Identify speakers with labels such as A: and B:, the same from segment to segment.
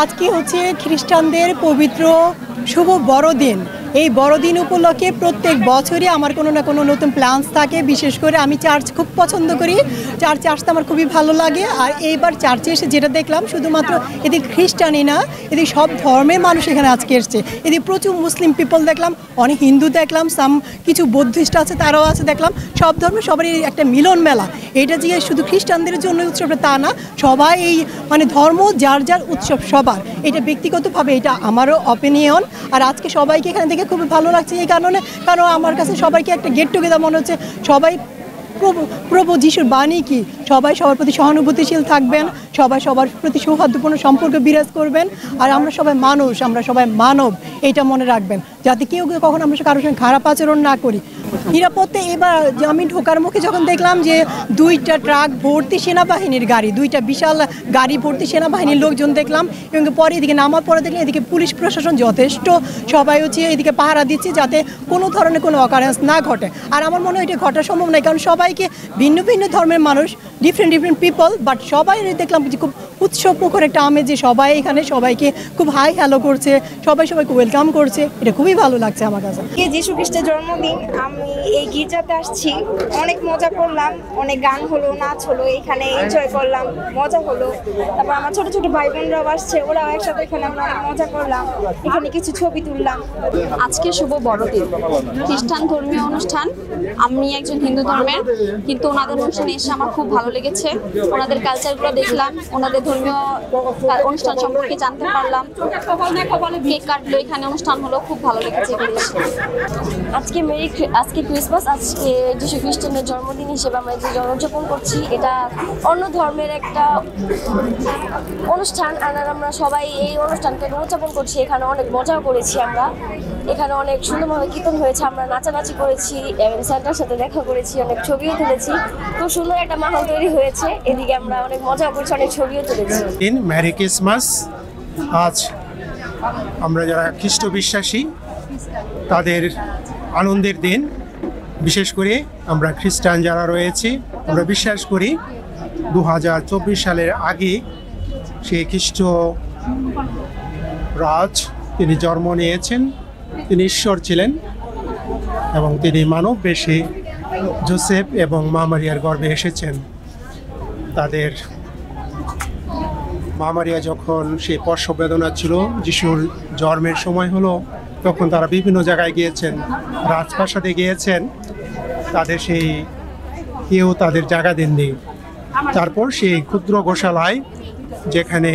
A: আজকে হচ্ছে খ্রিস্টানদের পবিত্র শুভ বড়দিন। এই বড়দিন উপলক্ষে প্রত্যেক বছরই আমার কোনো না কোনো নতুন প্ল্যানস থাকে। বিশেষ করে আমি চার্চ খুব পছন্দ করি, চার্চে আসতে আমার খুবই ভালো লাগে। আর এইবার চার্চে এসে যেটা দেখলাম, শুধুমাত্র এদিকে খ্রিস্টানই না, এদিকে সব ধর্মের মানুষ এখানে আজকে এসছে। এদিকে প্রচুর মুসলিম পিপল দেখলাম, অনেক হিন্দু দেখলাম, কিছু বৌদ্ধিস্ট আছে, তারাও আছে দেখলাম। সব ধর্মের সবারই একটা মিলন মেলা। এটা যে শুধু খ্রিস্টানদের জন্য উৎসবটা তা না, সবাই এই ধর্ম যার যার উৎসব সবার। এটা ব্যক্তিগতভাবে এটা আমারও অপিনিয়ন। আর আজকে সবাইকে এখানে দেখে খুবই ভালো লাগছে এই কারণে, কারণ আমার কাছে সবাইকে একটা গেট টুগেদার মনে হচ্ছে। সবাই প্রভু যিশুর বাণী কি, সবাই সবার প্রতি সহানুভূতিশীল থাকবেন, সবাই সবার প্রতি সৌহার্দ্যপূর্ণ সম্পর্ক বিরাজ করবেন। আর আমরা সবাই মানুষ, আমরা সবাই মানব, এইটা মনে রাখবেন, যাতে কেউ কখনো আমরা কারোর সঙ্গে খারাপ আচরণ না করি। নিরাপত্তা এবার আমি ঢোকার মুখে যখন দেখলাম যে 2টা ট্রাক ভর্তি সেনাবাহিনীর গাড়ি, 2টা বিশাল গাড়ি ভর্তি সেনাবাহিনীর লোকজন দেখলাম। এবং পরে এদিকে নামার পরে দেখলাম এদিকে পুলিশ প্রশাসন যথেষ্ট সবাই হচ্ছে এদিকে পাহারা দিচ্ছে, যাতে কোনো ধরনের কোনো অকারেন্স না ঘটে। আর আমার মনে হয় এটা ঘটা সম্ভব নয়, কারণ সবাইকে ভিন্ন ভিন্ন ধর্মের মানুষ, ডিফারেন্ট পিপল, বাট সবাই দেখলাম যে খুব উৎসবমুখর একটা আমেজে সবাই এখানে সবাইকে খুব হাই হ্যালো করছে, সবাইকে ওয়েলকাম করছে। এটা খুবই ভালো লাগছে আমার কাছে।
B: যীশু খ্রিস্টের জন্মদিন, আমি এই গির্জাতে আসছি, অনেক মজা করলাম, অনেক গান হলো, নাচ হলো, এখানে এনজয় করলাম, মজা হলো। তারপর আমার ছোট ছোট ভাই বোনরাও আসছে, ওরাও একসাথে এখানে আমরা অনেক মজা করলাম, এখানে কিছু ছবি তুললাম।
C: আজকে শুভ বড়দিন, খ্রিস্টান ধর্মীয় অনুষ্ঠান। আমি একজন হিন্দু ধর্মের, কিন্তু ওনাদের অনুষ্ঠানে এসে আমার খুব ভালো লেগেছে। ওনাদের কালচারগুলো দেখলাম, ওনাদের ধর্মীয় অনুষ্ঠান সম্পর্কে জানতে পারলাম, কেক কাটলো, এখানে অনুষ্ঠান হলো, খুব ভালো লেগেছে এখানে এসে।
D: আজকে ক্রিসমাস, আজকে যীশু খ্রিস্টানের জন্মদিন হিসেবে আমরা যে উদযাপন করছি, এটা অন্য ধর্মের একটা অনুষ্ঠান। আর আমরা সবাই এই অনুষ্ঠানকে উদযাপন করছি, এখানে অনেক মজাও করেছি আমরা, এখানে অনেক সুন্দরভাবে কীর্তন হয়েছে, আমরা নাচানাচি করেছি এবং সেন্টার সাথে দেখা করেছি, অনেক ছবিও তুলেছি। খুব সুন্দর একটা মাহল তৈরি হয়েছে, এদিকে আমরা অনেক মজা করছি, অনেক ছবিও তুলেছি।
E: Merry Christmas. আজ আমরা যারা খ্রিস্ট বিশ্বাসী তাদের আনন্দের দিন। বিশেষ করে আমরা খ্রিস্টান যারা রয়েছি, আমরা বিশ্বাস করি 2024 সালের আগে সেই খ্রিস্ট রাজ তিনি জন্ম নিয়েছেন। তিনি ঈশ্বর ছিলেন এবং তিনি মানব বেশে যোসেফ এবং মা মারিয়ার গর্ভে এসেছেন। তাদের মা মারিয়া যখন সেই প্রসব বেদনা ছিল, যিশুর জন্মের সময় হলো, তখন তারা বিভিন্ন জায়গায় গিয়েছেন, রাজপ্রাসাদে গিয়েছেন, তাদের সেই কেউ তাদের জায়গা দেননি। তারপর সেই ক্ষুদ্র গোশালায় যেখানে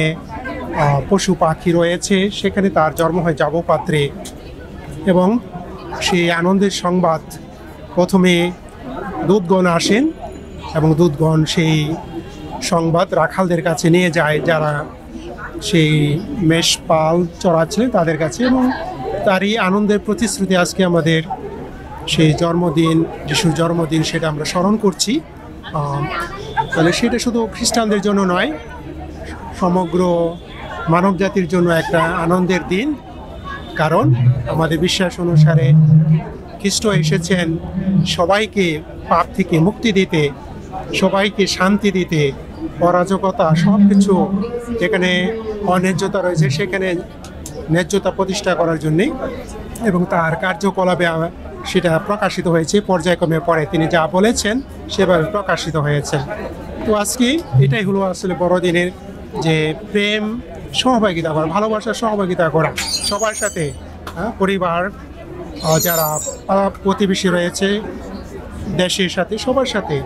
E: পশু পাখি রয়েছে, সেখানে তার জন্ম হয় যাবপাত্রে। এবং সেই আনন্দের সংবাদ প্রথমে দূতগণ আসেন এবং দূতগণ সেই সংবাদ রাখালদের কাছে নিয়ে যায়, যারা সেই মেষপাল চড়াচ্ছিলেন তাদের কাছে। এবং তারই আনন্দের প্রতিশ্রুতি আজকে আমাদের সেই জন্মদিন, যিশুর জন্মদিন, সেটা আমরা স্মরণ করছি। তাহলে সেটা শুধু খ্রিস্টানদের জন্য নয়, সমগ্র মানব জাতির জন্য একটা আনন্দের দিন। কারণ আমাদের বিশ্বাস অনুসারে খ্রিস্ট এসেছেন সবাইকে পাপ থেকে মুক্তি দিতে, সবাইকে শান্তি দিতে, অরাজকতা সব কিছু যেখানে অন্যায্যতা রয়েছে সেখানে ন্যায্যতা প্রতিষ্ঠা করার জন্যে। এবং তার কার্যকলাপে সেটা প্রকাশিত হয়েছে, পর্যায়ক্রমে পরে তিনি যা বলেছেন সেভাবে প্রকাশিত হয়েছে। তো আজকে এটাই হলো আসলে বড়দিনের যে প্রেম, সহভাগিতা করা, ভালোবাসার সহভাগিতা করা সবার সাথে, পরিবার, যারা প্রতিবেশী রয়েছে, দেশের সাথে, সবার সাথে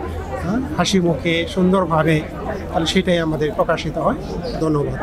E: হাসি মুখে সুন্দরভাবে, তাহলে সেটাই আমাদের প্রকাশিত হয়। ধন্যবাদ।